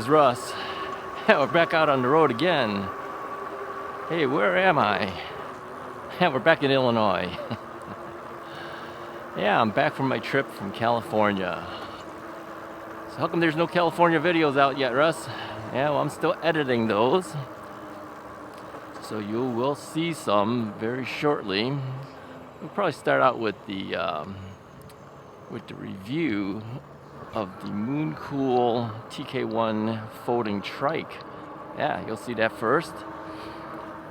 is Russ. We're back out on the road again. Hey, where am I? We're back in Illinois. Yeah, I'm back from my trip from California. So how come there's no California videos out yet, Russ? Yeah, well, I'm still editing those. So you will see some very shortly. We'll probably start out with the review of the mooncool TK1 folding trike. Yeah, you'll see that first.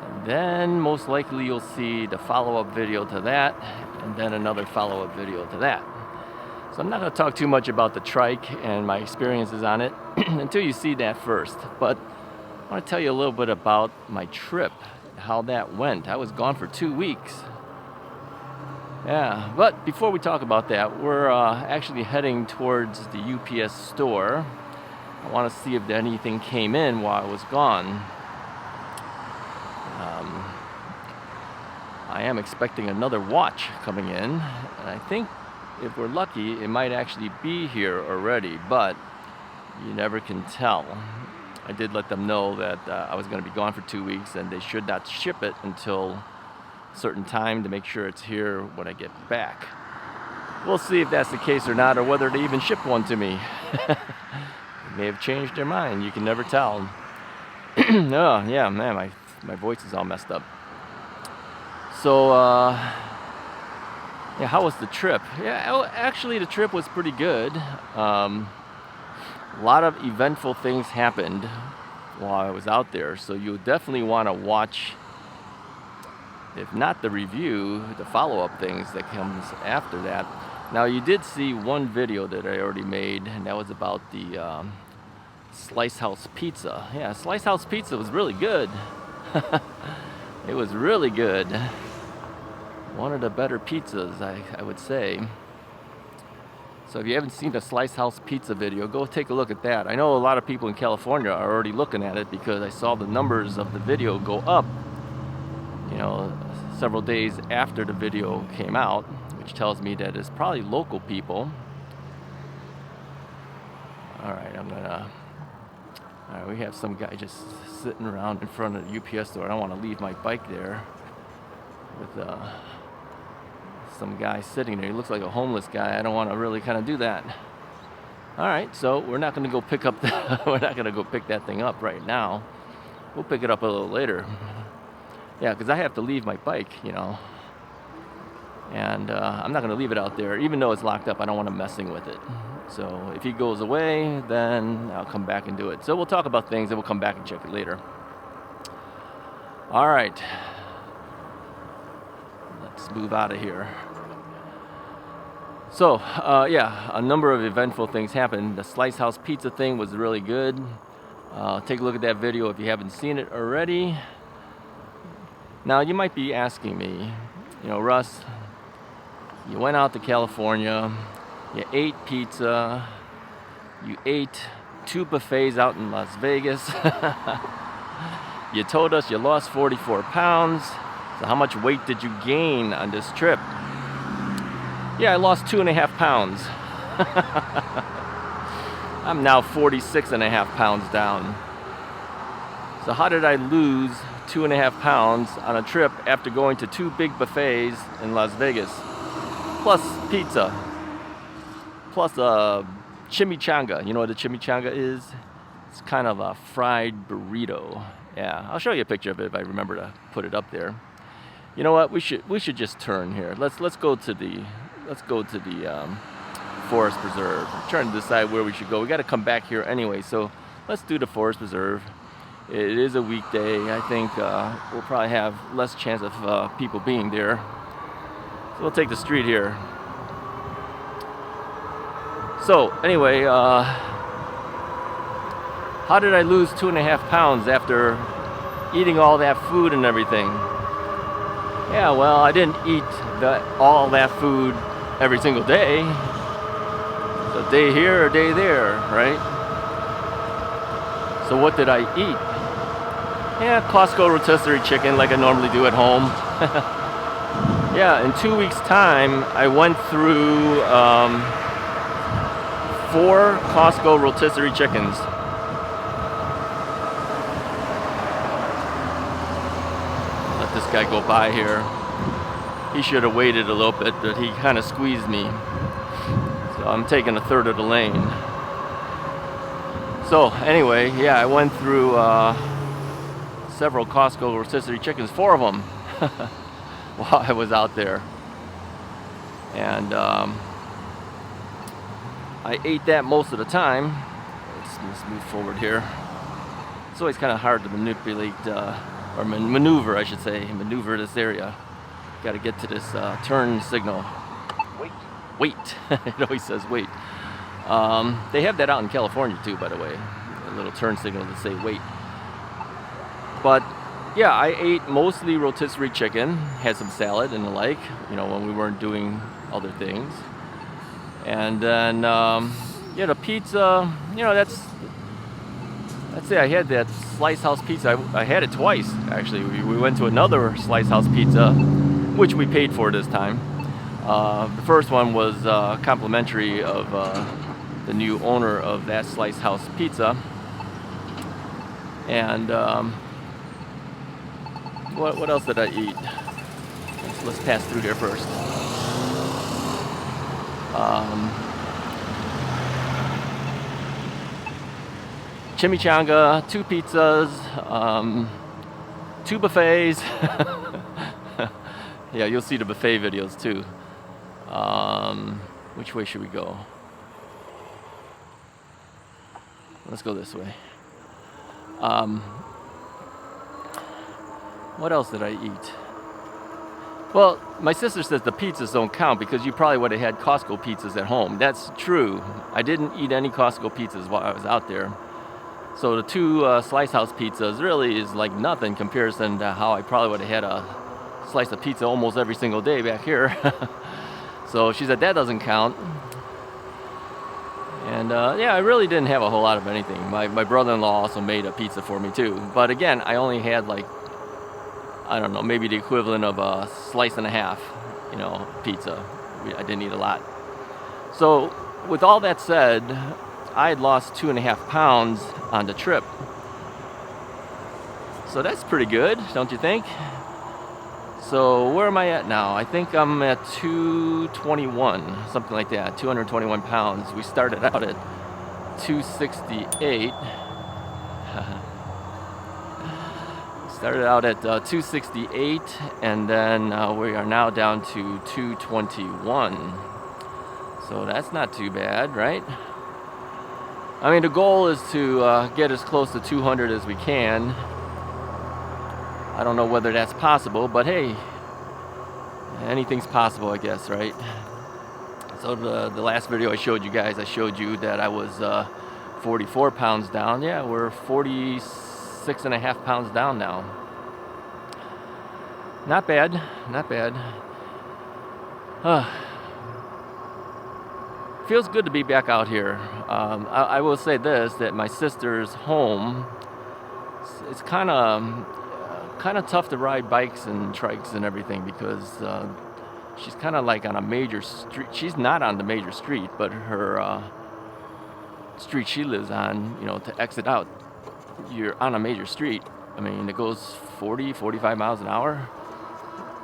And then most likely you'll see the follow-up video to that, and then another follow-up video to that. So I'm not going to talk too much about the trike and my experiences on it until you see that first. But I want to tell you a little bit about my trip, how that went. I was gone for 2 weeks. Yeah, but before we talk about that, we're actually heading towards the UPS store. I want to see if anything came in while I was gone. I am expecting another watch coming in, and I think if we're lucky, it might actually be here already, but you never can tell. I did let them know that I was going to be gone for 2 weeks, and they should not ship it until a certain time to make sure it's here when I get back. We'll see if that's the case or not, or whether they even ship one to me. They may have changed their mind. You can never tell. Oh, yeah, man, my voice is all messed up. So, yeah, how was the trip? Yeah, actually, the trip was pretty good. A lot of eventful things happened while I was out there, so you'll definitely want to watch, if not the review, the follow-up things that comes after that. Now, you did see one video that I already made, and that was about the Slice House Pizza. Yeah, Slice House Pizza was really good. It was really good. One of the better pizzas, I would say. So if you haven't seen the Slice House Pizza video, go take a look at that. I know a lot of people in California are already looking at it because I saw the numbers of the video go up, you know, several days after the video came out, which tells me that it's probably local people. Alright, Alright, we have some guy just sitting around in front of the UPS store. I don't want to leave my bike there with some guy sitting there. He looks like a homeless guy. I don't want to really kind of do that. Alright, so we're not going to go pick up we're not going to go pick that thing up right now. We'll pick it up a little later. Yeah, because I have to leave my bike, you know. And I'm not going to leave it out there. Even though it's locked up, I don't want him messing with it. So if he goes away, then I'll come back and do it. So we'll talk about things and we'll come back and check it later. All right. Let's move out of here. So, yeah, a number of eventful things happened. The Slice House Pizza thing was really good. Take a look at that video if you haven't seen it already. Now, you might be asking me, you know, Russ, you went out to California, you ate pizza, you ate 2 buffets out in Las Vegas. You told us you lost 44 pounds. So how much weight did you gain on this trip? Yeah, I lost 2.5 pounds. I'm now 46.5 pounds down. So how did I lose 2.5 pounds on a trip after going to 2 big buffets in Las Vegas? Plus pizza. Plus a chimichanga. You know what a chimichanga is? It's kind of a fried burrito. Yeah, I'll show you a picture of it if I remember to put it up there. You know what? We should just turn here. Let's go to the Forest Preserve. I'm trying to decide where we should go. We got to come back here anyway, so let's do the Forest Preserve. It is a weekday. I think we'll probably have less chance of people being there. So we'll take the street here. So anyway, how did I lose 2.5 pounds after eating all that food and everything? Yeah, well, I didn't eat all that food every single day. It's a day here, a day there, right? So what did I eat? Yeah, Costco rotisserie chicken like I normally do at home. Yeah, in 2 weeks' time, I went through 4 Costco rotisserie chickens. guy go by here. He should have waited a little bit, but he kind of squeezed me. So I'm taking a third of the lane. So anyway, yeah, I went through several Costco rotisserie chickens, 4 of them, while I was out there. And I ate that most of the time. Let's move forward here. It's always kind of hard to manipulate, or maneuver, I should say, maneuver this area. Got to get to this turn signal. Wait. It always says wait. They have that out in California too, by the way. A little turn signal to say wait. But yeah, I ate mostly rotisserie chicken, had some salad and the like, you know, when we weren't doing other things. And then, yeah, the pizza, you know, that's it. I had that Slice House pizza. I had it twice, actually. We went to another Slice House pizza, which we paid for this time. The first one was complimentary of the new owner of that Slice House pizza. And what else did I eat? Let's pass through here first. Chimichanga, 2 pizzas, 2 buffets. Yeah, you'll see the buffet videos too. Which way should we go? Let's go this way. What else did I eat? Well, my sister says the pizzas don't count because you probably would have had Costco pizzas at home. That's true. I didn't eat any Costco pizzas while I was out there. So the 2 Slice House pizzas really is like nothing in comparison to how I probably would have had a slice of pizza almost every single day back here. So she said that doesn't count. And yeah, I really didn't have a whole lot of anything. My brother-in-law also made a pizza for me too. But again, I only had like, I don't know, maybe the equivalent of a slice and a half, you know, pizza. I didn't eat a lot. So with all that said, I had lost 2.5 pounds on the trip. So that's pretty good, don't you think? So where am I at now? I think I'm at 221, something like that, 221 pounds. We started out at 268. Started out at 268, and then we are now down to 221. So that's not too bad, right? I mean, the goal is to get as close to 200 as we can. I don't know whether that's possible, but hey, anything's possible, I guess, right? So the last video I showed you guys, I showed you that I was 44 pounds down. Yeah, we're 46.5 pounds down now. Not bad, not bad. Feels good to be back out here. I will say this, that my sister's home, it's kind of tough to ride bikes and trikes and everything because she's kind of like on a major street. She's not on the major street, but her street she lives on, you know, to exit out, you're on a major street. I mean, it goes 40, 45 miles an hour.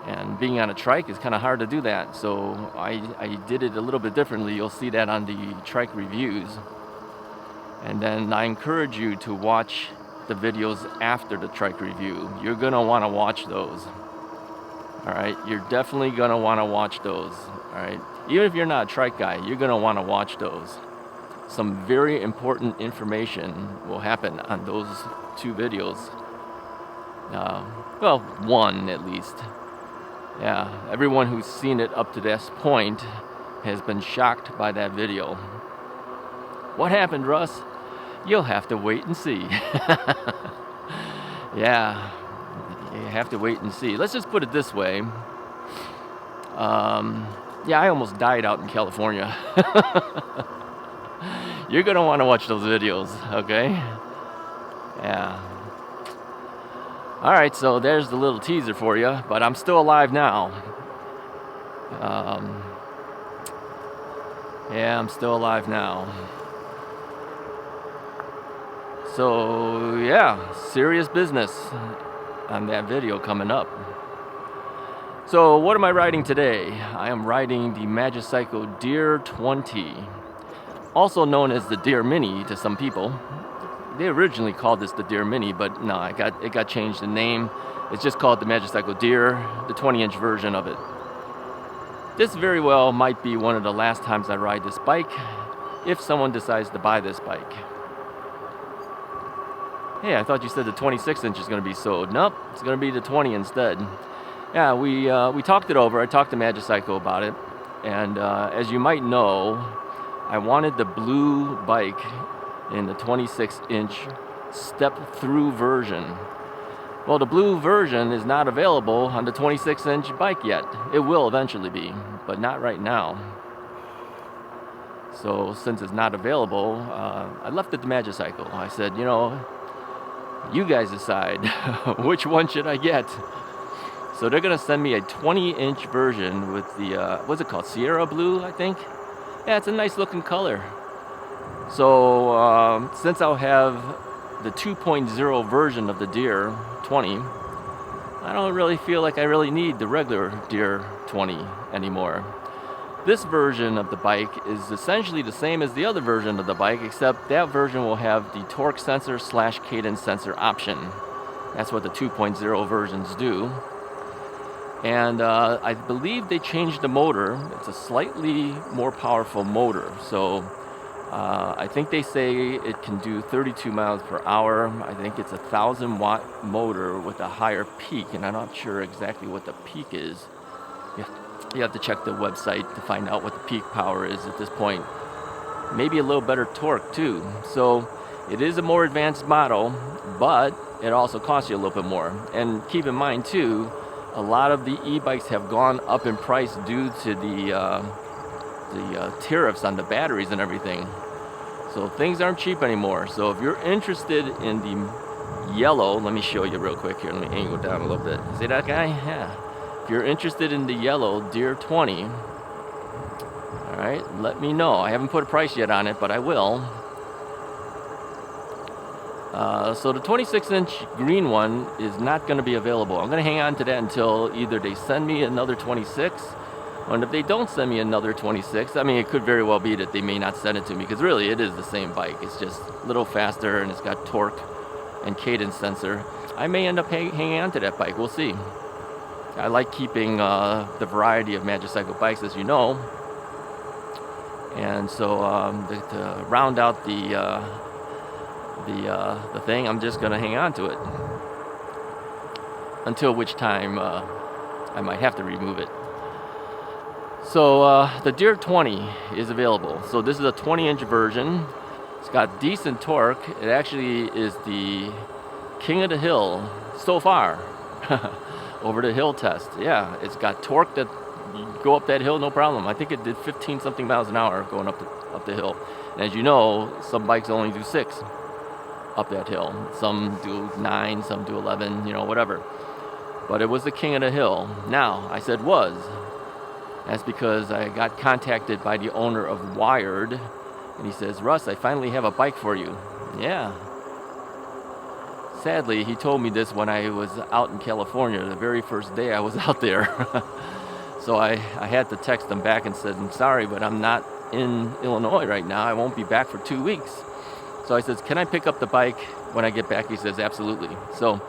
And being on a trike is kind of hard to do that. So I did it a little bit differently. You'll see that on the trike reviews. And then I encourage you to watch the videos after the trike review. You're going to want to watch those. All right? You're definitely going to want to watch those. All right? Even if you're not a trike guy, you're going to want to watch those. Some very important information will happen on those 2 videos. Well, 1 at least. Yeah, everyone who's seen it up to this point has been shocked by that video. What happened, Russ? You'll have to wait and see. Yeah, you have to wait and see. Let's just put it this way. Yeah, I almost died out in California. You're going to want to watch those videos, okay? Yeah. All right, so there's the little teaser for you, but I'm still alive now. Yeah, I'm still alive now. So, yeah, serious business on that video coming up. So what am I riding today? I am riding the Magicycle Deer 20, also known as the Deer Mini to some people. They originally called this the Deer Mini, but no, it got changed in name. It's just called the Magicycle Deer, the 20-inch version of it. This very well might be one of the last times I ride this bike, if someone decides to buy this bike. Hey, I thought you said the 26-inch is going to be sold. Nope, it's going to be the 20 instead. Yeah, we talked it over. I talked to Magicycle about it, and as you might know, I wanted the blue bike in the 26-inch step-through version. Well, the blue version is not available on the 26-inch bike yet. It will eventually be, but not right now. So since it's not available, I left it to Magicycle. I said, you know, you guys decide which one should I get. So they're going to send me a 20-inch version with the, what's it called, Sierra Blue, I think? Yeah, it's a nice looking color. So since I'll have the 2.0 version of the Deer 20, I don't really feel like I really need the regular Deer 20 anymore. This version of the bike is essentially the same as the other version of the bike, except that version will have the torque sensor / cadence sensor option. That's what the 2.0 versions do. And I believe they changed the motor. It's a slightly more powerful motor. So I think they say it can do 32 miles per hour. I think it's a 1,000-watt motor with a higher peak, and I'm not sure exactly what the peak is. You have to check the website to find out what the peak power is at this point. Maybe a little better torque too. So it is a more advanced model, but it also costs you a little bit more. And keep in mind too, a lot of the e-bikes have gone up in price due to the tariffs on the batteries and everything. So things aren't cheap anymore. So if you're interested in the yellow, let me show you real quick here. Let me angle down a little bit. See that guy? Yeah. If you're interested in the yellow Deer 20, all right, let me know. I haven't put a price yet on it, but I will. So the 26-inch green one is not going to be available. I'm going to hang on to that until either they send me another 26, and if they don't send me another 26, I mean, it could very well be that they may not send it to me, because really it is the same bike. It's just a little faster, and it's got torque and cadence sensor. I may end up hanging on to that bike. We'll see. I like keeping the variety of Magicycle bikes, as you know. And so to round out the thing, I'm just going to hang on to it. Until which time I might have to remove it. So the Deer 20 is available. So this is a 20-inch version. It's got decent torque. It actually is the king of the hill so far. Over the hill test. Yeah, it's got torque that you go up that hill no problem. I think it did 15 something miles an hour going up the hill. And as you know, some bikes only do 6 up that hill. Some do 9, some do 11, you know, whatever. But it was the king of the hill. Now, I said was. That's because I got contacted by the owner of Wired, and he says, Russ, I finally have a bike for you. Yeah. Sadly, he told me this when I was out in California, the very first day I was out there. So I had to text him back and said, I'm sorry, but I'm not in Illinois right now. I won't be back for 2 weeks. So I said, can I pick up the bike when I get back? He says, absolutely. So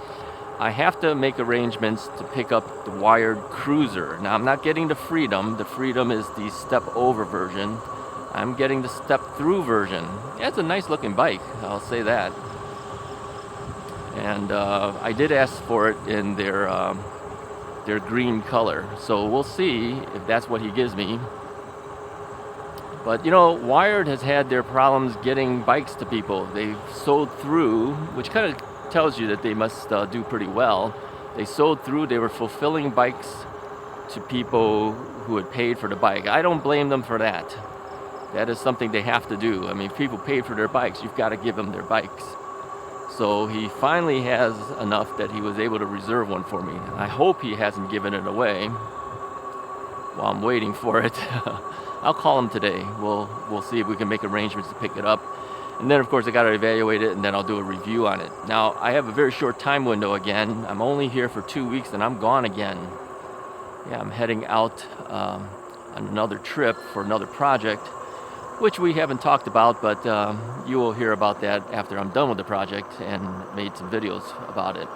I have to make arrangements to pick up the Wired Cruiser. Now, I'm not getting the Freedom. The Freedom is the step-over version. I'm getting the step-through version. Yeah, it's a nice-looking bike, I'll say that. And I did ask for it in their green color. So we'll see if that's what he gives me. But, you know, Wired has had their problems getting bikes to people. They've sold through, which kind of tells you that they must do pretty well. They sold through, they were fulfilling bikes to people who had paid for the bike. I don't blame them for that. That is something they have to do. I mean, if people paid for their bikes, you've got to give them their bikes. So he finally has enough that he was able to reserve one for me. I hope he hasn't given it away while I'm waiting for it. I'll call him today. We'll see if we can make arrangements to pick it up. And then, of course, I got to evaluate it, and then I'll do a review on it. Now, I have a very short time window again. I'm only here for 2 weeks, and I'm gone again. yeah, I'm heading out on another trip for another project, which we haven't talked about, but you will hear about that after I'm done with the project and made some videos about it.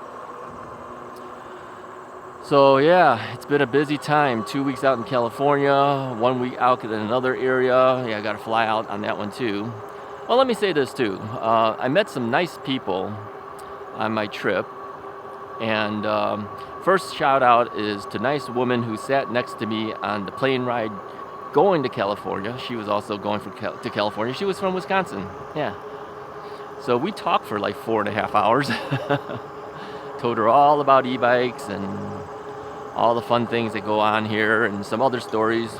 So yeah, it's been a busy time. 2 weeks out in California, 1 week out in another area. Yeah, I got to fly out on that one too. Well, let me say this too. I met some nice people on my trip. And first shout out is to a nice woman who sat next to me on the plane ride going to California. She was also going to California. She was from Wisconsin. Yeah. So we talked for like 4.5 hours. Told her all about e-bikes and all the fun things that go on here and some other stories.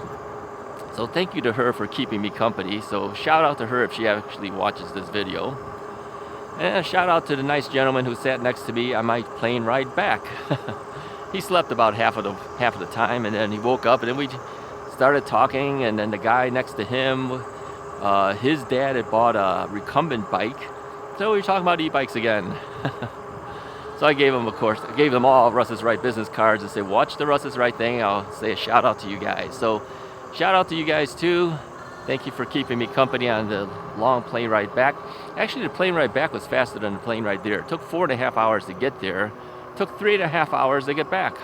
So thank you to her for keeping me company. So shout out to her if she actually watches this video. And a shout out to the nice gentleman who sat next to me on my plane ride back. He slept about half of the time, and then he woke up, and then we started talking. And then the guy next to him, his dad had bought a recumbent bike, so we were talking about e-bikes again. So I gave him, of course, I gave them all Russ's Right business cards and said, watch the Russ's Right thing. I'll say a shout out to you guys. So shout out to you guys too. Thank you for keeping me company on the long plane ride back. Actually, the plane ride back was faster than the plane ride there. It took 4.5 hours to get there. It took 3.5 hours to get back.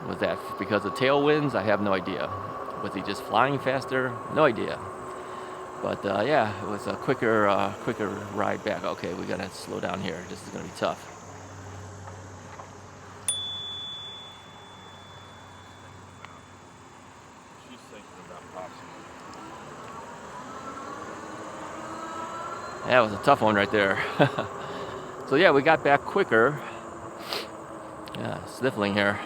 Was that because of tailwinds? I have no idea. Was he just flying faster? No idea. But yeah, it was a quicker ride back. Okay, we gotta slow down here. This is gonna be tough. That was a tough one right there. So yeah, we got back quicker. Yeah, sniffling here.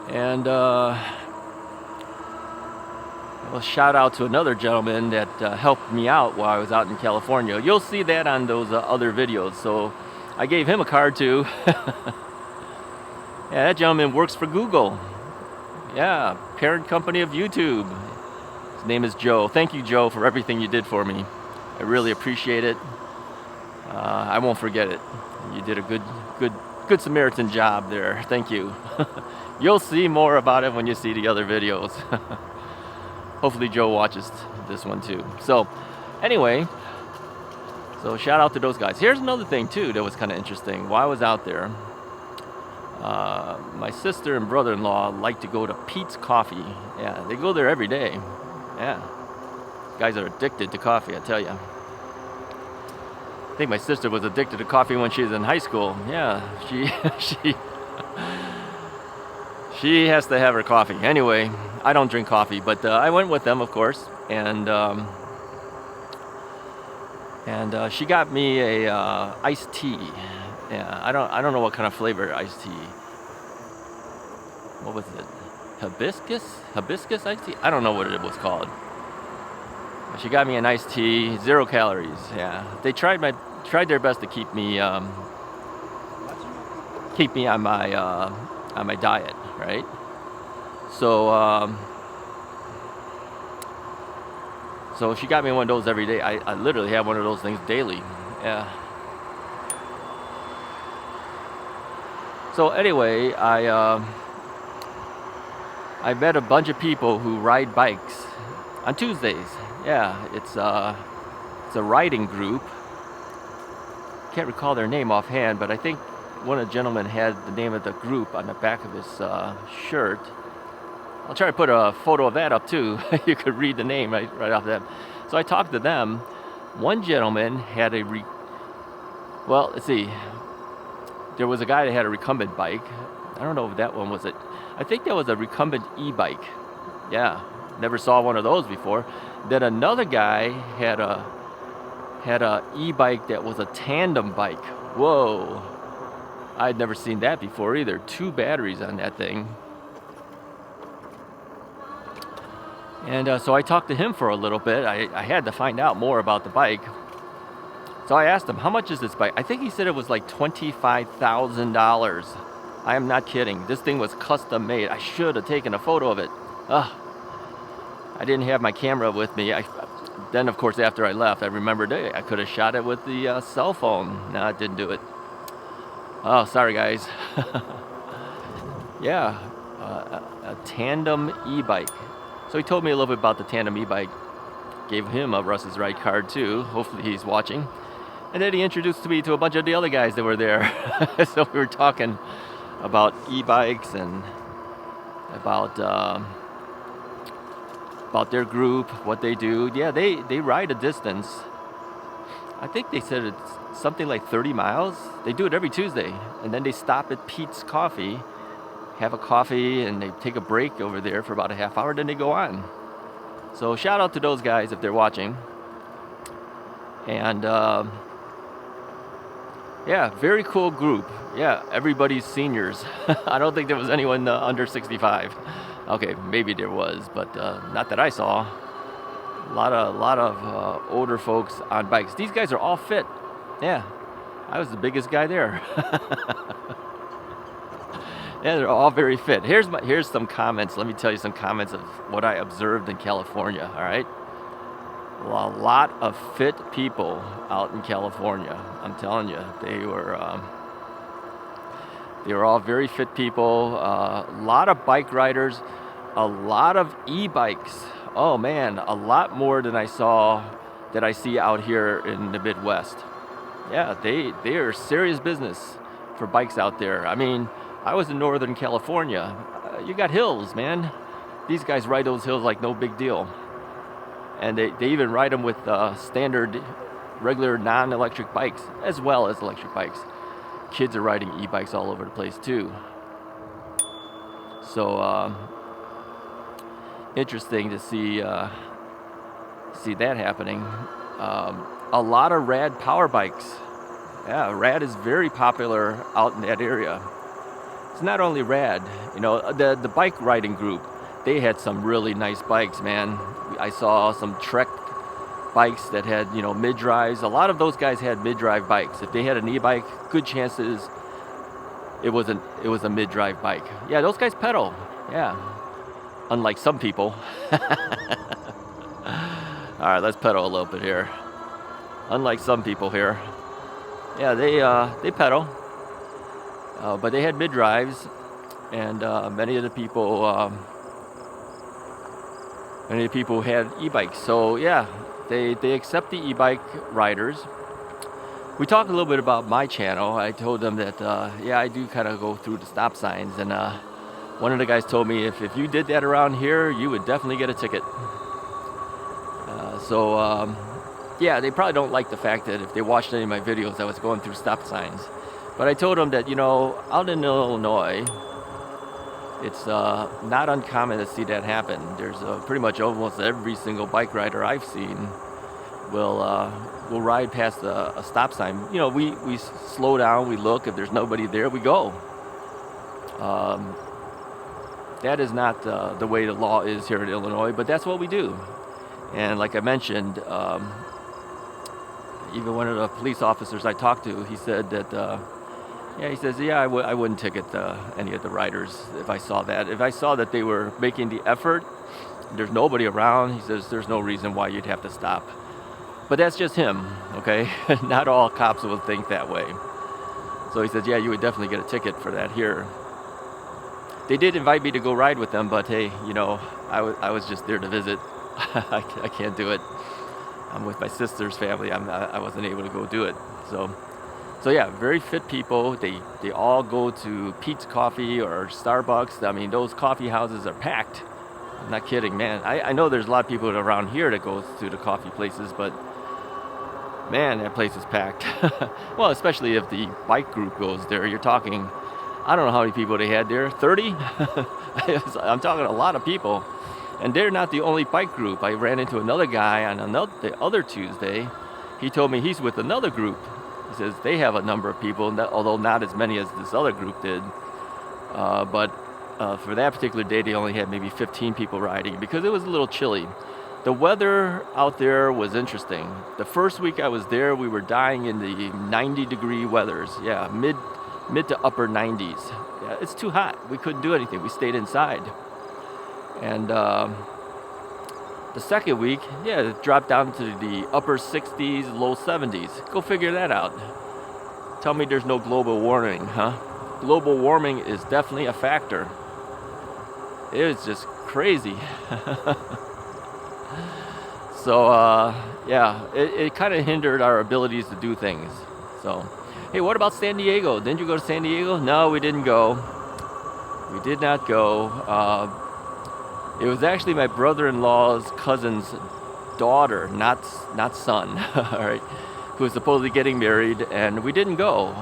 And well, shout out to another gentleman that helped me out while I was out in California. You'll see that on those other videos. So I gave him a card too. Yeah, that gentleman works for Google. Yeah, parent company of YouTube. His name is Joe. Thank you, Joe, for everything you did for me. I really appreciate it. I won't forget it. You did a good Samaritan job there. Thank you. You'll see more about it when you see the other videos. Hopefully Joe watches this one too. So anyway, so shout out to those guys. Here's another thing too that was kind of interesting. While I was out there, my sister and brother-in-law like to go to Pete's Coffee. Yeah, they go there every day. Yeah, guys are addicted to coffee, I tell you. I think my sister was addicted to coffee when she was in high school. Yeah, she has to have her coffee. Anyway, I don't drink coffee, but I went with them, of course, and she got me a iced tea. Yeah, I don't know what kind of flavor iced tea. What was it? Hibiscus iced tea? I don't know what it was called. But she got me an iced tea, 0 calories. Yeah, they tried their best to keep me on my diet, right? So so she got me one of those every day. I literally have one of those things daily. Yeah. So anyway, I met a bunch of people who ride bikes on Tuesdays. Yeah, it's a riding group. Can't recall their name offhand, but I think one of the gentlemen had the name of the group on the back of his shirt. I'll try to put a photo of that up too. You could read the name right off that. So I talked to them. One gentleman had well, let's see. There was a guy that had a recumbent bike. I don't know if that one was it. I think that was a recumbent e-bike. Yeah, never saw one of those before. Then another guy had a e-bike that was a tandem bike. Whoa, I'd never seen that before either. 2 batteries on that thing. And so I talked to him for a little bit. I had to find out more about the bike. So I asked him, how much is this bike? I think he said it was like $25,000. I am not kidding. This thing was custom made. I should have taken a photo of it. I didn't have my camera with me. Then, of course, after I left, I remembered, hey, I could have shot it with the cell phone. No, I didn't do it. Oh, sorry, guys. Yeah, a tandem e-bike. So he told me a little bit about the tandem e-bike. Gave him a Russ's Ride card too. Hopefully he's watching. And then he introduced me to a bunch of the other guys that were there. So we were talking about e-bikes and about their group, what they do. Yeah, they ride a distance. I think they said it's something like 30 miles. They do it every Tuesday. And then they stop at Pete's Coffee, have a coffee, and they take a break over there for about a half hour, then they go on. So shout out to those guys if they're watching. And yeah, very cool group. Yeah, everybody's seniors. I don't think there was anyone under 65. Okay, maybe there was, but not that I saw. A lot of older folks on bikes. These guys are all fit. Yeah, I was the biggest guy there. Yeah, they're all very fit. Here's some comments. Let me tell you some comments of what I observed in California. All right, a lot of fit people out in California. I'm telling you, they were all very fit people. A lot of bike riders, a lot of e-bikes. Oh man, a lot more than I see out here in the Midwest. Yeah, they are serious business for bikes out there. I mean, I was in Northern California. You got hills, man. These guys ride those hills like no big deal. And they even ride them with standard, regular, non-electric bikes, as well as electric bikes. Kids are riding e-bikes all over the place, too. So, interesting to see that happening. A lot of rad power bikes. Yeah, rad is very popular out in that area. It's not only rad, you know, the bike riding group, they had some really nice bikes, man. I saw some Trek bikes that had, you know, mid-drives. A lot of those guys had mid-drive bikes. If they had an e-bike, good chances it was a mid-drive bike. Yeah, those guys pedal. Yeah. Unlike some people. All right, let's pedal a little bit here. Unlike some people here. Yeah, they pedal. But they had mid-drives, and many of the people had e-bikes. So yeah, they accept the e-bike riders. We talked a little bit about my channel. I told them that yeah, I do kind of go through the stop signs, and one of the guys told me if you did that around here, you would definitely get a ticket. Yeah, they probably don't like the fact that if they watched any of my videos, I was going through stop signs. But I told them that, you know, out in Illinois, it's not uncommon to see that happen. There's pretty much almost every single bike rider I've seen will ride past a stop sign. You know, we slow down, we look. If there's nobody there, we go. That is not the way the law is here in Illinois, but that's what we do. And like I mentioned, even one of the police officers I talked to, he said that, yeah, he says, yeah, I wouldn't ticket any of the riders if I saw that. If I saw that they were making the effort, there's nobody around, he says, there's no reason why you'd have to stop. But that's just him, okay? Not all cops will think that way. So he says, yeah, you would definitely get a ticket for that here. They did invite me to go ride with them, but hey, you know, I was just there to visit. I can't do it. I'm with my sister's family. I wasn't able to go do it. So yeah, very fit people. They all go to Pete's Coffee or Starbucks. I mean, those coffee houses are packed. I'm not kidding, man. I know there's a lot of people around here that goes to the coffee places, but man, that place is packed. Well, especially if the bike group goes there. You're talking, I don't know how many people they had there. 30? I'm talking a lot of people. And they're not the only bike group. I ran into another guy on the other Tuesday. He told me he's with another group. He says they have a number of people, although not as many as this other group did. But for that particular day, they only had maybe 15 people riding because it was a little chilly. The weather out there was interesting. The first week I was there, we were dying in the 90-degree weathers. Yeah, mid to upper 90s. Yeah, it's too hot. We couldn't do anything. We stayed inside. And the second week, yeah, it dropped down to the upper 60s, low 70s. Go figure that out. Tell me there's no global warming, huh? global warming is definitely a factor. It was just crazy. So yeah, it kind of hindered our abilities to do things. So, hey, what about San Diego? Didn't you go to San Diego? No, we didn't go. We did not go. It was actually my brother-in-law's cousin's daughter, not son, all right, who was supposedly getting married, and we didn't go.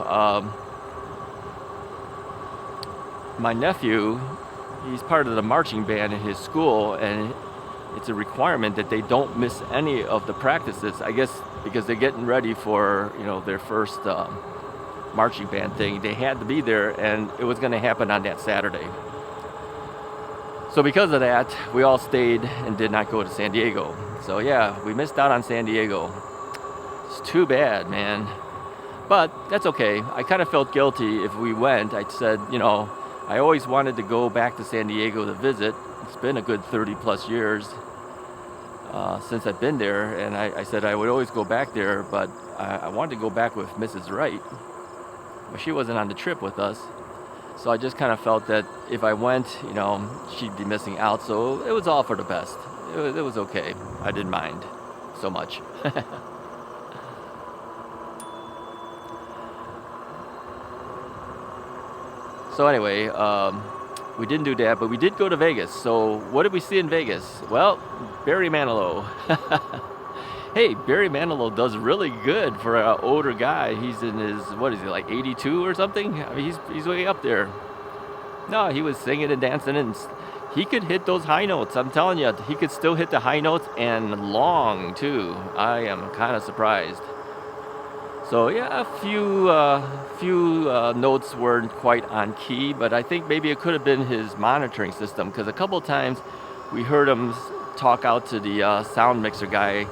My nephew, he's part of the marching band in his school, and it's a requirement that they don't miss any of the practices, I guess, because they're getting ready for, you know, their first marching band thing. They had to be there, and it was going to happen on that Saturday. So because of that, we all stayed and did not go to San Diego. So yeah, we missed out on San Diego. It's too bad, man. But that's okay. I kind of felt guilty if we went. I said, you know, I always wanted to go back to San Diego to visit. It's been a good 30 plus years since I've been there, and I said I would always go back there, but I wanted to go back with Mrs. Wright. But she wasn't on the trip with us. So I just kind of felt that if I went, you know, she'd be missing out. So it was all for the best. It was okay. I didn't mind so much. So anyway, we didn't do that, but we did go to Vegas. So what did we see in Vegas? Well, Barry Manilow. Hey, Barry Manilow does really good for an older guy. He's in his, what is he, like 82 or something? I mean, he's way up there. No, he was singing and dancing, and he could hit those high notes. I'm telling you, he could still hit the high notes and long too. I am kind of surprised. So yeah, a few notes weren't quite on key, but I think maybe it could have been his monitoring system, because a couple of times we heard him talk out to the sound mixer guy,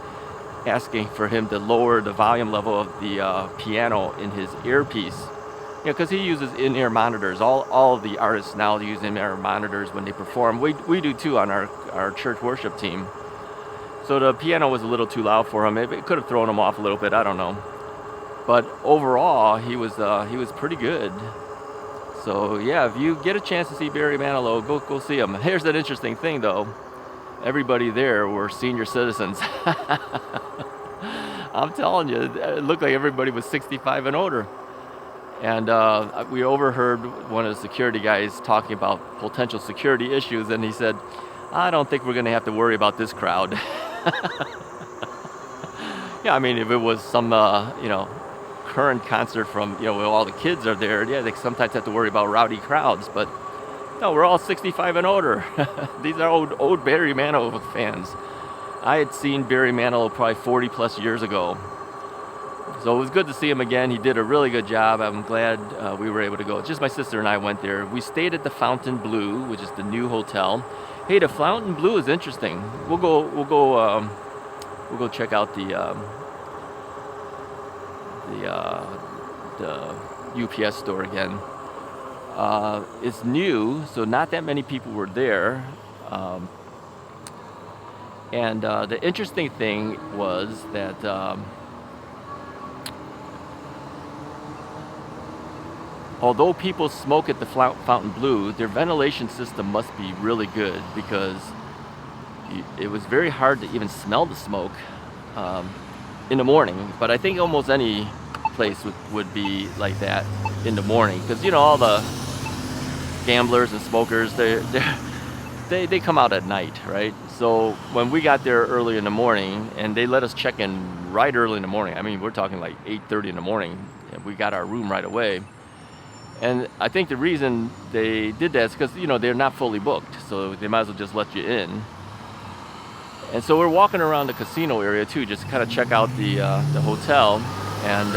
asking for him to lower the volume level of the piano in his earpiece. You know, because he uses in-ear monitors. All of the artists now use in-ear monitors when they perform. We do too on our church worship team. So the piano was a little too loud for him. It could have thrown him off a little bit. I don't know. But overall, he was pretty good. So yeah, if you get a chance to see Barry Manilow, go see him. Here's an interesting thing though. Everybody there were senior citizens. I'm telling you, it looked like everybody was 65 and older. And we overheard one of the security guys talking about potential security issues, and he said, I don't think we're going to have to worry about this crowd. Yeah, I mean, if it was some, you know, current concert from, you know, where all the kids are there, yeah, they sometimes have to worry about rowdy crowds, but no, we're all 65 and older. These are old Barry Manilow fans. I had seen Barry Manilow probably 40 plus years ago. So it was good to see him again. He did a really good job. I'm glad we were able to go. Just my sister and I went there. We stayed at the Fountain Blue, which is the new hotel. Hey, the Fountain Blue is interesting. We'll go check out the UPS store again. It's new, so not that many people were there. And the interesting thing was that although people smoke at the Fountain Blue, their ventilation system must be really good, because it was very hard to even smell the smoke in the morning. But I think almost any place would be like that in the morning, because you know, all the gamblers and smokers, they come out at night, right? So when we got there early in the morning, and they let us check in right early in the morning, I mean, we're talking like 8:30 in the morning, and we got our room right away. And I think the reason they did that is because, you know, they're not fully booked, so they might as well just let you in. And so we're walking around the casino area too, just to kind of check out the hotel. And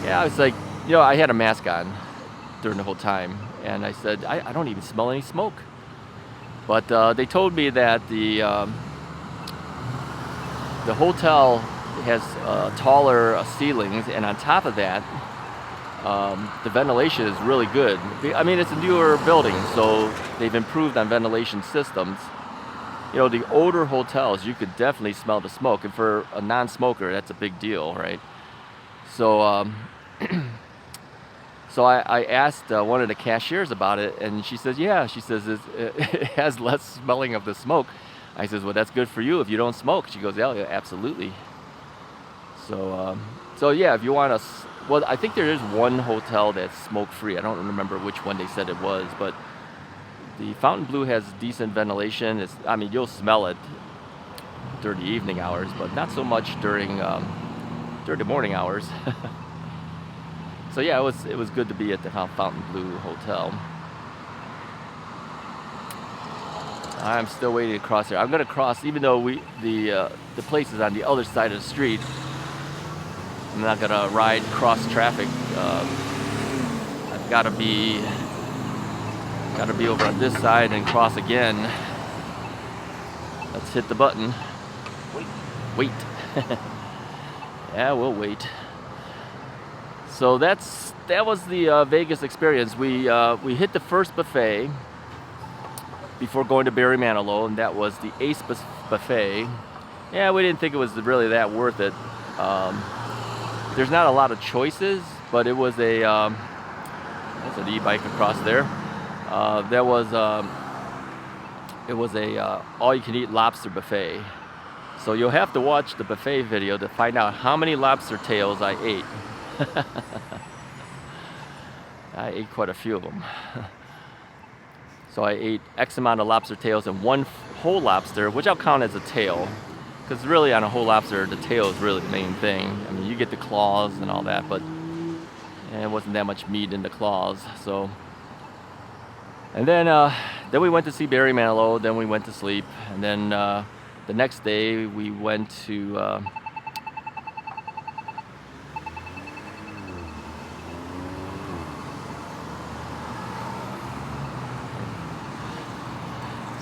yeah, I was like, you know, I had a mask on during the whole time, and I said, I don't even smell any smoke. But they told me that the hotel has taller ceilings, and on top of that, the ventilation is really good. I mean, it's a newer building, so they've improved on ventilation systems. You know, the older hotels, you could definitely smell the smoke, and for a non-smoker, that's a big deal, right? So, So I asked one of the cashiers about it, and she says, yeah, she says it has less smelling of the smoke. I says, well, that's good for you if you don't smoke. She goes, yeah, absolutely. So yeah, if you want to, well, I think there is one hotel that's smoke-free. I don't remember which one they said it was, but the Fontainebleau has decent ventilation. I mean, you'll smell it during the evening hours, but not so much during the morning hours. So yeah, it was good to be at the Fontainebleau Hotel. I'm still waiting to cross here. I'm gonna cross, even though the place is on the other side of the street. I'm not gonna ride cross traffic. I've gotta be over on this side and cross again. Let's hit the button. Wait. Yeah, we'll wait. So that was the Vegas experience. We hit the first buffet before going to Barry Manilow, and that was the Ace Buffet. Yeah, we didn't think it was really that worth it. There's not a lot of choices, but it was that's an e-bike across there. It was a all-you-can-eat lobster buffet. So you'll have to watch the buffet video to find out how many lobster tails I ate. I ate quite a few of them. So I ate X amount of lobster tails and one whole lobster, which I'll count as a tail. Because really on a whole lobster, the tail is really the main thing. I mean, you get the claws and all that, but it wasn't that much meat in the claws. So, and then we went to see Barry Manilow, then we went to sleep, and then the next day we went to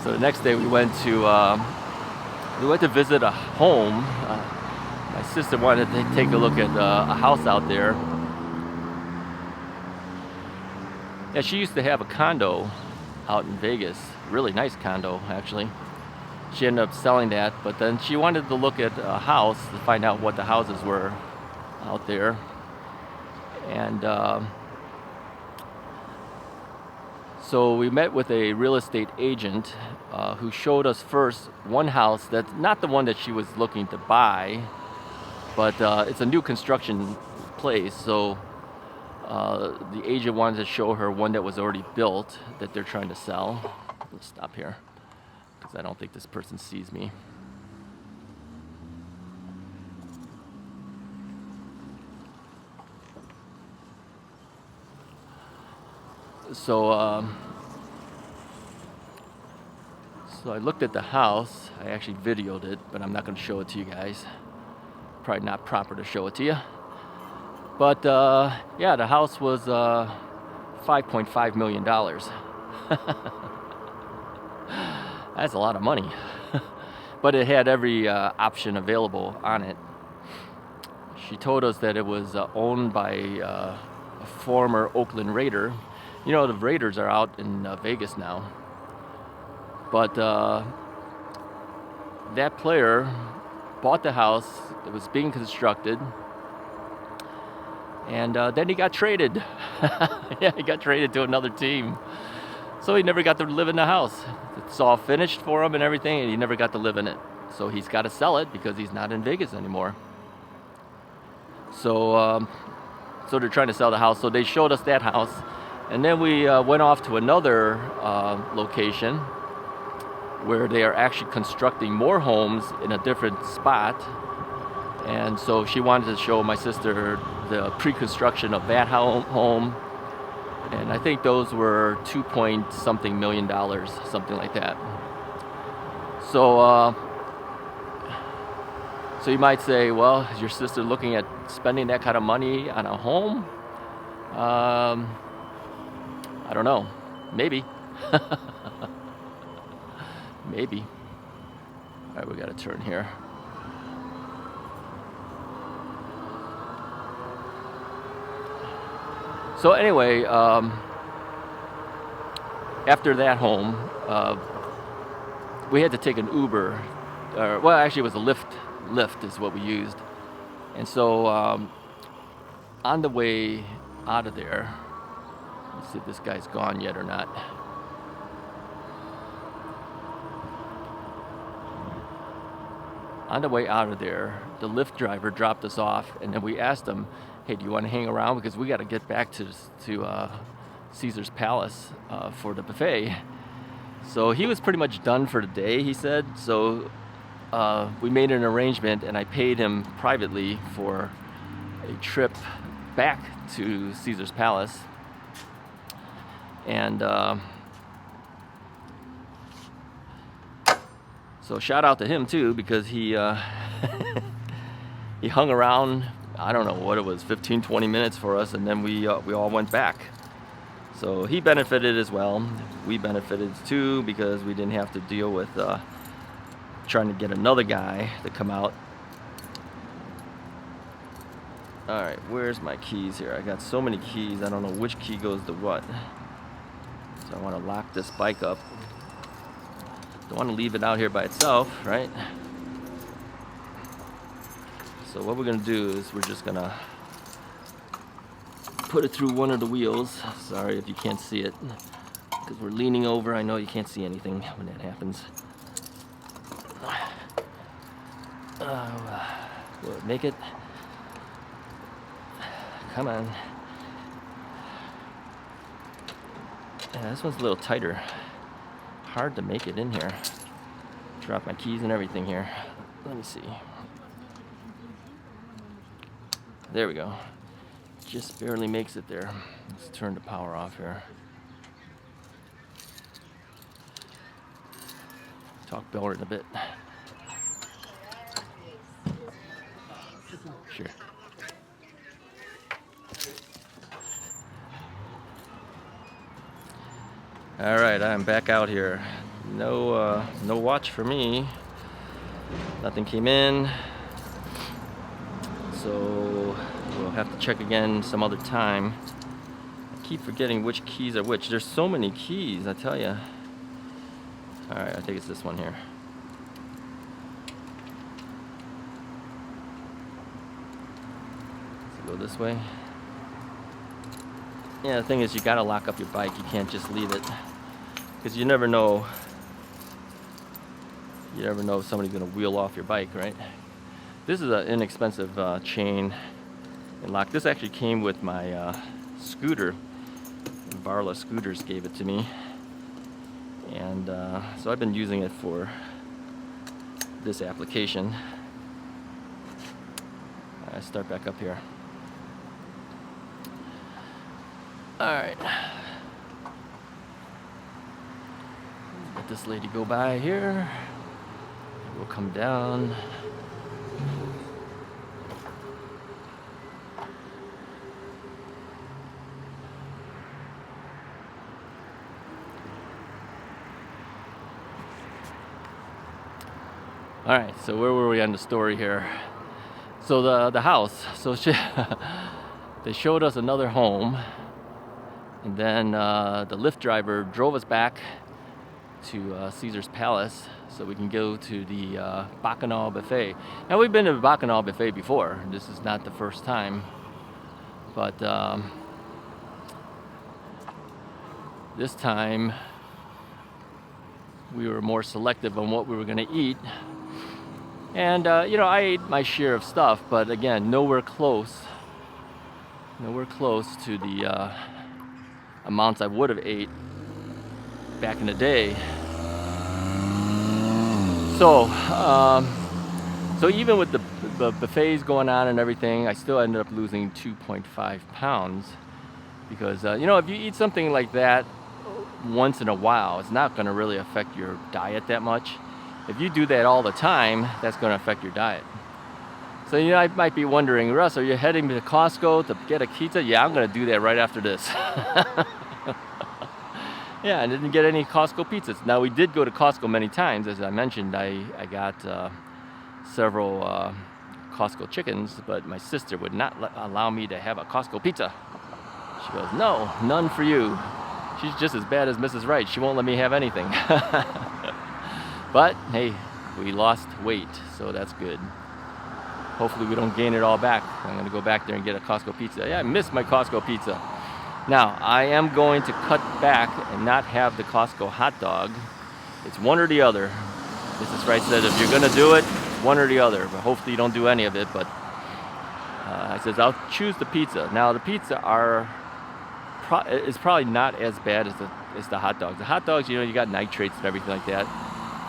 so the next day we went to visit a home. My sister wanted to take a look at a house out there. Yeah, she used to have a condo out in Vegas, really nice condo actually. She ended up selling that, but then she wanted to look at a house to find out what the houses were out there. And so we met with a real estate agent who showed us first one house that's not the one that she was looking to buy, but it's a new construction place. So the agent wanted to show her one that was already built that they're trying to sell. Let's stop here because I don't think this person sees me. So I looked at the house. I actually videoed it, but I'm not going to show it to you guys. Probably not proper to show it to you. But yeah, the house was $5.5 million. That's a lot of money. But it had every option available on it. She told us that it was owned by a former Oakland Raider. You know, the Raiders are out in Vegas now. But that player bought the house. It was being constructed. And then he got traded. Yeah, he got traded to another team. So he never got to live in the house. It's all finished for him and everything, and he never got to live in it. So he's got to sell it because he's not in Vegas anymore. So they're trying to sell the house. So they showed us that house. And then we went off to another location where they are actually constructing more homes in a different spot. And so she wanted to show my sister the pre-construction of that home. And I think those were $2.something million, something like that. So you might say, well, is your sister looking at spending that kind of money on a home? I don't know. Maybe. Maybe. All right, we got to turn here. So anyway, after that home, we had to take an Uber. Well, actually, it was a Lyft. Lyft is what we used. And so on the way out of there, Let's see if this guy's gone yet or not. On the way out of there, the Lyft driver dropped us off, and then we asked him, hey, do you want to hang around? Because we got to get back to Caesar's Palace for the buffet. So he was pretty much done for the day, he said. So we made an arrangement, and I paid him privately for a trip back to Caesar's Palace. And so shout out to him too, because he he hung around, I don't know what it was, 15-20 minutes for us, and then we all went back. So he benefited as well. We benefited too, because we didn't have to deal with trying to get another guy to come out. Alright, where's my keys here? I got so many keys, I don't know which key goes to what. So I want to lock this bike up. Don't want to leave it out here by itself, right? So what we're going to do is we're just going to put it through one of the wheels. Sorry if you can't see it, because we're leaning over. I know you can't see anything when that happens. Will it make it? Come on. Yeah, this one's a little tighter. Hard to make it in here. Drop my keys and everything here. Let me see. There we go. Just barely makes it there. Let's turn the power off here. Talk better in a bit. Sure. All right, I'm back out here. No watch for me. Nothing came in. So we'll have to check again some other time. I keep forgetting which keys are which. There's so many keys, I tell you. All right, I think it's this one here. Let's go this way. Yeah, the thing is, you gotta lock up your bike. You can't just leave it, because you never know. You never know if somebody's gonna wheel off your bike, right? This is an inexpensive chain and lock. This actually came with my scooter. Barla Scooters gave it to me, and so I've been using it for this application. I start back up here. Alright, let this lady go by here. We'll come down. Alright, so where were we on the story here? So the house, so they showed us another home. And then the Lyft driver drove us back to Caesar's Palace so we can go to the Bacchanal Buffet. Now, we've been to the Bacchanal Buffet before. This is not the first time. But this time we were more selective on what we were going to eat. And, you know, I ate my share of stuff, but again, nowhere close to the amounts I would have ate back in the day. So, so even with the buffets going on and everything, I still ended up losing 2.5 pounds because, you know, if you eat something like that once in a while, it's not going to really affect your diet that much. If you do that all the time, that's going to affect your diet. So, you know, I might be wondering, Russ, are you heading to Costco to get a pizza? Yeah, I'm going to do that right after this. Yeah, I didn't get any Costco pizzas. Now, we did go to Costco many times. As I mentioned, I got several Costco chickens, but my sister would not allow me to have a Costco pizza. She goes, no, none for you. She's just as bad as Mrs. Wright. She won't let me have anything. But, hey, we lost weight, so that's good. Hopefully we don't gain it all back. I'm going to go back there and get a Costco pizza. Yeah, I miss my Costco pizza. Now, I am going to cut back and not have the Costco hot dog. It's one or the other. Mrs. Wright said if you're going to do it, it's one or the other. But hopefully you don't do any of it. But I says I'll choose the pizza. Now, the pizza is probably not as bad as the hot dogs. The hot dogs, you know, you got nitrates and everything like that.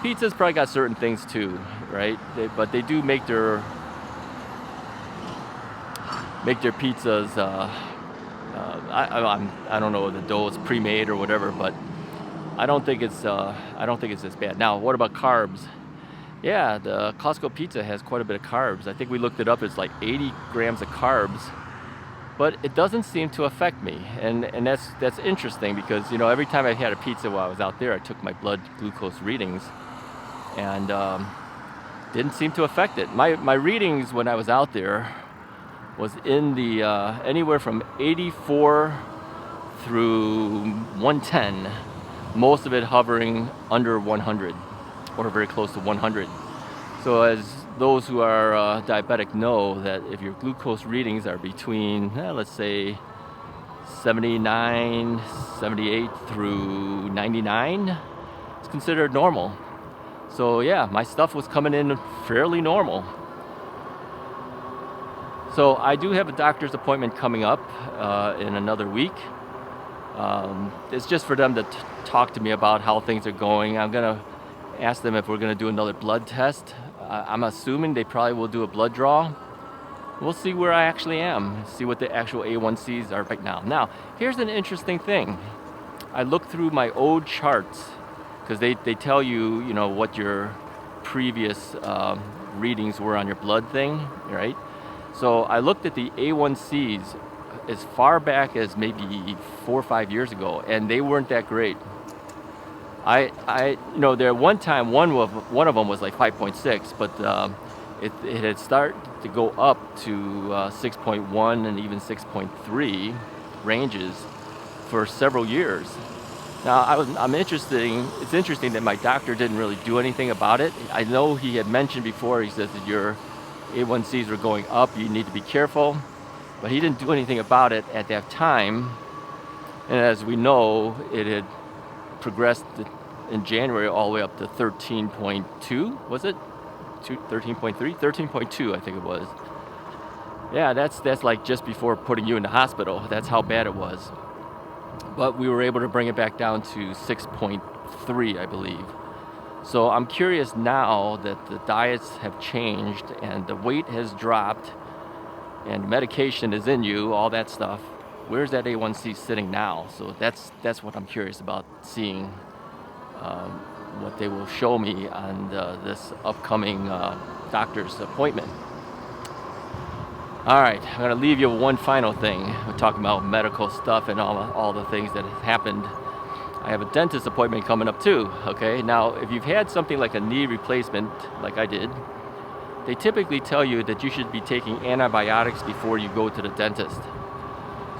Pizza's probably got certain things too, right? But they do make their pizzas. I don't know if the dough is pre-made or whatever, but I don't think it's as bad. Now, what about carbs? Yeah, the Costco pizza has quite a bit of carbs. I think we looked it up. It's like 80 grams of carbs, but it doesn't seem to affect me, and that's interesting because, you know, every time I had a pizza while I was out there, I took my blood glucose readings, and didn't seem to affect it. My readings when I was out there was in the anywhere from 84 through 110, most of it hovering under 100 or very close to 100. So as those who are diabetic know, that if your glucose readings are between, let's say 79, 78 through 99, it's considered normal. So yeah, my stuff was coming in fairly normal. So I do have a doctor's appointment coming up in another week. It's just for them to talk to me about how things are going. I'm going to ask them if we're going to do another blood test. I'm assuming they probably will do a blood draw. We'll see where I actually am, see what the actual A1Cs are right now. Now, here's an interesting thing. I looked through my old charts because they tell you, you know, what your previous readings were on your blood thing, right? So I looked at the A1Cs as far back as maybe 4 or 5 years ago, and they weren't that great. You know, there one time one of them was like 5.6, but it had started to go up to 6.1 and even 6.3 ranges for several years. Now it's interesting that my doctor didn't really do anything about it. I know he had mentioned before, he says that your A1Cs were going up, you need to be careful, but he didn't do anything about it at that time. And as we know, it had progressed in January all the way up to 13.2, was it? 13.3? 13.2, I think it was. Yeah, that's like just before putting you in the hospital. That's how bad it was. But we were able to bring it back down to 6.3, I believe. So I'm curious now that the diets have changed and the weight has dropped and medication is in you, all that stuff. Where's that A1C sitting now? So that's what I'm curious about, seeing what they will show me on this upcoming doctor's appointment. All right, I'm gonna leave you with one final thing. We're talking about medical stuff and all the things that have happened. I have a dentist appointment coming up too, okay? Now, if you've had something like a knee replacement, like I did, they typically tell you that you should be taking antibiotics before you go to the dentist.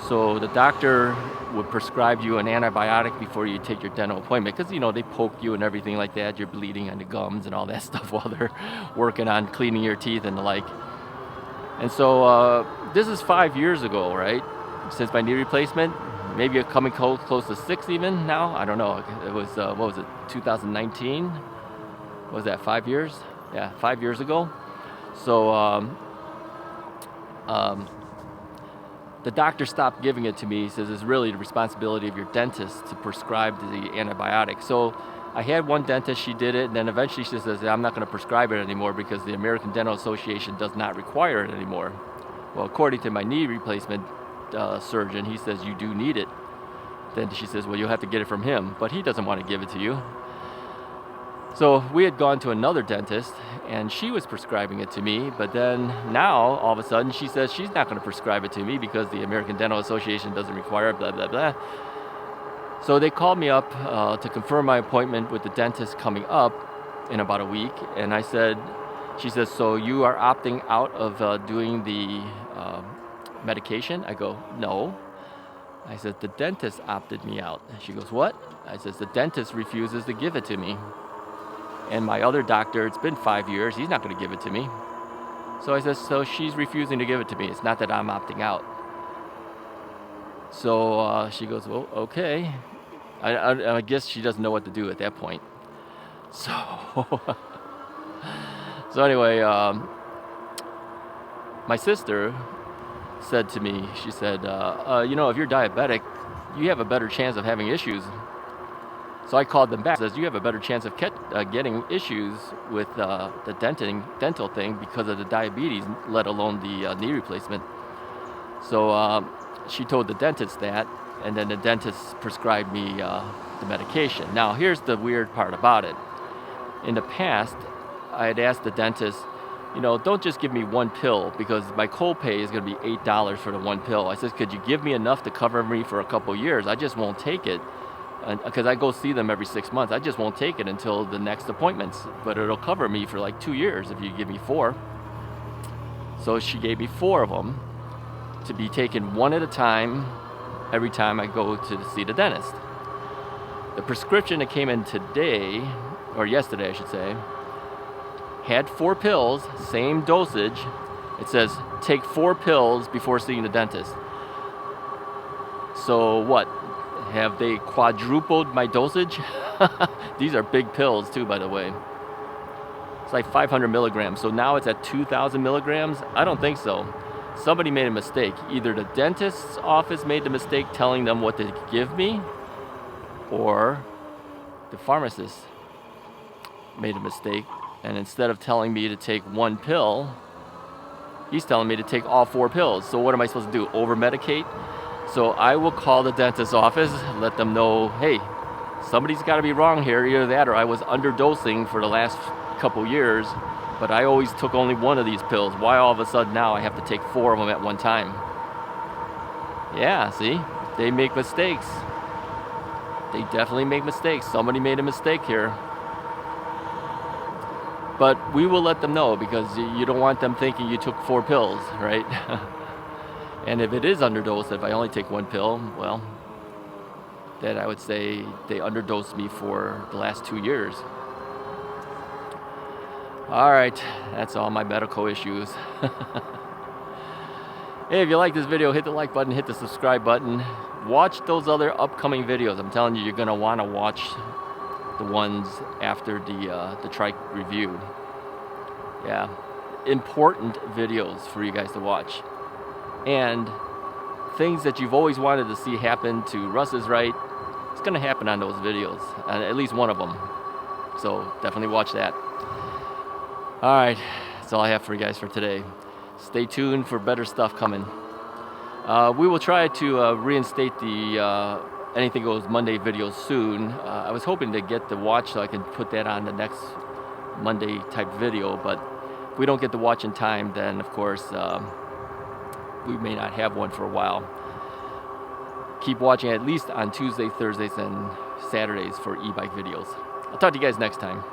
So the doctor would prescribe you an antibiotic before you take your dental appointment, because, you know, they poke you and everything like that. You're bleeding on the gums and all that stuff while they're working on cleaning your teeth and the like. And so this is 5 years ago, right? Since my knee replacement. Maybe coming close to 6 even now. I don't know. It was, what was it, 2019? What was that, 5 years? Yeah, 5 years ago. So the doctor stopped giving it to me. He says it's really the responsibility of your dentist to prescribe the antibiotic. So I had one dentist, she did it, and then eventually she says, I'm not going to prescribe it anymore because the American Dental Association does not require it anymore. Well, according to my knee replacement surgeon, he says you do need it. Then she says, well, you'll have to get it from him, but he doesn't want to give it to you. So we had gone to another dentist, and she was prescribing it to me, but then now, all of a sudden, she says she's not going to prescribe it to me because the American Dental Association doesn't require it, blah, blah, blah. So they called me up to confirm my appointment with the dentist coming up in about a week, and she says, so you are opting out of doing the medication? I go, no. I said, the dentist opted me out. She goes, what? I says, the dentist refuses to give it to me. And my other doctor, it's been 5 years, he's not going to give it to me. So I said, so she's refusing to give it to me. It's not that I'm opting out. So she goes, well, okay. I guess she doesn't know what to do at that point. So, so anyway, my sister said to me, she said, you know, if you're diabetic, you have a better chance of having issues. So I called them back. Says you have a better chance of getting issues with the dental thing because of the diabetes, let alone the knee replacement. So she told the dentist that, and then the dentist prescribed me the medication. Now here's the weird part about it. In the past, I had asked the dentist, you know, don't just give me one pill because my copay is going to be $8 for the one pill. I said, could you give me enough to cover me for a couple years? I just won't take it because I go see them every 6 months. I just won't take it until the next appointments, but it'll cover me for like 2 years if you give me 4. So she gave me 4 of them to be taken one at a time every time I go to see the dentist. The prescription that came in today, or yesterday I should say, had 4 pills, same dosage. It says take 4 pills before seeing the dentist. So what? Have they quadrupled my dosage? These are big pills too, by the way. It's like 500 milligrams. So now it's at 2,000 milligrams? I don't think so. Somebody made a mistake. Either the dentist's office made the mistake telling them what to give me, or the pharmacist made a mistake. And instead of telling me to take 1 pill, he's telling me to take all 4 pills. So what am I supposed to do? Over-medicate? So I will call the dentist's office, let them know, hey, somebody's got to be wrong here. Either that or I was underdosing for the last couple years, but I always took only 1 of these pills. Why all of a sudden now I have to take 4 of them at one time? Yeah, see? They make mistakes. They definitely make mistakes. Somebody made a mistake here. But we will let them know because you don't want them thinking you took 4 pills, right? And if it is underdosed, if I only take 1 pill, well, then I would say they underdosed me for the last 2 years. All right, that's all my medical issues. Hey, if you like this video, hit the like button, hit the subscribe button. Watch those other upcoming videos. I'm telling you, you're gonna want to watch the ones after the trike review. Yeah, important videos for you guys to watch. And things that you've always wanted to see happen to Russ is Right, it's gonna happen on those videos, at least one of them. So definitely watch that. All right, that's all I have for you guys for today. Stay tuned for better stuff coming. We will try to reinstate the Anything Goes Monday videos soon. I was hoping to get the watch so I can put that on the next Monday type video, but if we don't get the watch in time, then of course we may not have one for a while. Keep watching at least on Tuesdays, Thursdays, and Saturdays for e-bike videos. I'll talk to you guys next time.